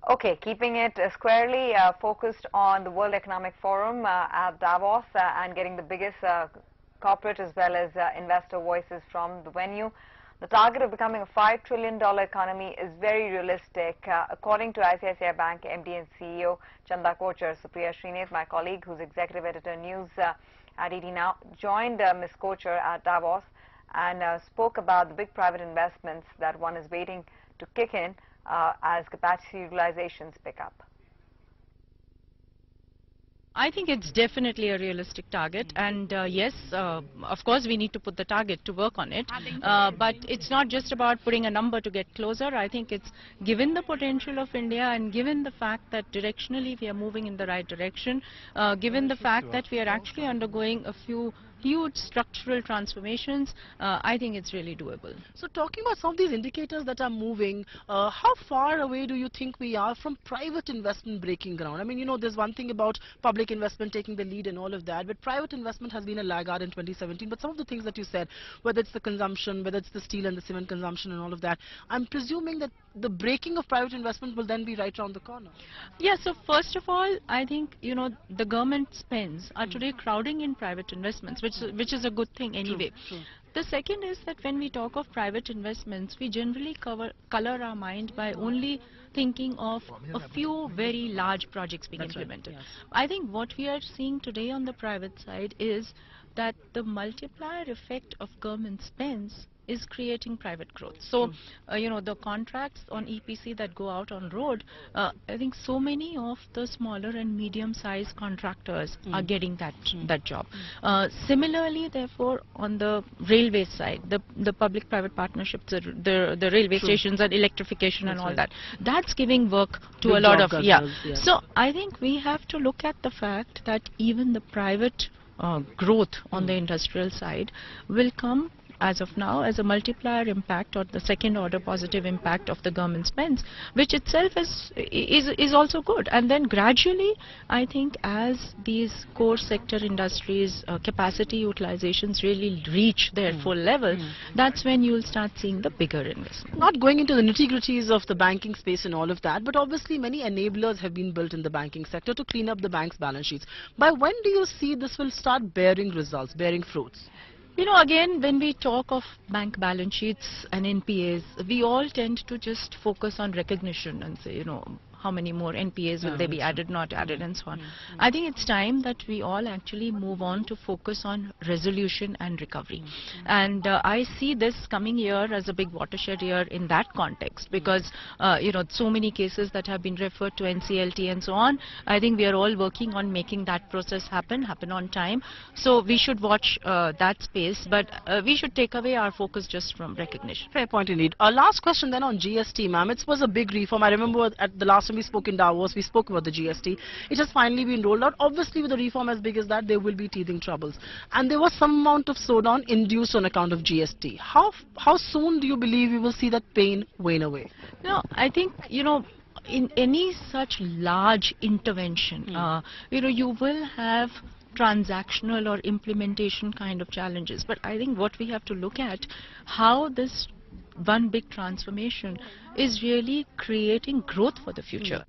Okay, keeping it squarely focused on the World Economic Forum at Davos and getting the biggest corporate as well as investor voices from the venue. The target of becoming a $5 trillion economy is very realistic. According to ICICI Bank MD and CEO Chanda Kochhar, Supriya Srinath, my colleague who's executive editor news at ED Now, joined Ms. Kochhar at Davos and spoke about the big private investments that one is waiting to kick in as capacity utilizations pick up. I think it's definitely a realistic target, and yes, of course we need to put the target to work on it, but it's not just about putting a number to get closer. I think it's given the potential of India and given the fact that directionally we are moving in the right direction, given the fact that we are actually undergoing a few huge structural transformations, I think it's really doable. So talking about some of these indicators that are moving, how far away do you think we are from private investment breaking ground? I mean, you know, there's one thing about public investment taking the lead and all of that, but private investment has been a laggard in 2017. But some of the things that you said, whether it's the consumption, whether it's the steel and the cement consumption and all of that, I'm presuming that the breaking of private investment will then be right around the corner. Yeah, so first of all, I think, you know, the government spends are today crowding in private investments, which is a good thing anyway. True. The second is that when we talk of private investments, we generally color our mind by only thinking of a few very large projects being implemented. Right, yes. I think what we are seeing today on the private side is that the multiplier effect of government spends is creating private growth. So, you know, the contracts on EPC that go out on road, I think so many of the smaller and medium-sized contractors are getting that job. Similarly, therefore, on the railway side, the public-private partnerships, the railway stations and electrification and all that, that's giving work to a lot of, yes. So, I think we have to look at the fact that even the private growth on the industrial side will come as of now as a multiplier impact or the second order positive impact of the government spends, which itself is also good. And then gradually, I think as these core sector industries capacity utilizations really reach their full level, that's when you'll start seeing the bigger investment. Not going into the nitty-gritties of the banking space and all of that, but obviously many enablers have been built in the banking sector to clean up the bank's balance sheets. By when do you see this will start bearing results, bearing fruits? You know, again, when we talk of bank balance sheets and NPAs, we all tend to just focus on recognition and say, you know, how many more NPAs will they be added, not added, and so on. I think it's time that we all actually move on to focus on resolution and recovery. And I see this coming year as a big watershed year in that context because, you know, so many cases that have been referred to NCLT and so on. I think we are all working on making that process happen on time. So we should watch that space, but we should take away our focus just from recognition. Fair point indeed. Last question then on GST, ma'am. It was a big reform. I remember at the last time we spoke in Davos, we spoke about the GST. It has finally been rolled out. Obviously, with a reform as big as that, there will be teething troubles. And there was some amount of slowdown induced on account of GST. How soon do you believe we will see that pain wane away? No, I think, you know, in any such large intervention, you know, you will have transactional or implementation kind of challenges. But I think what we have to look at, how this one big transformation is really creating growth for the future.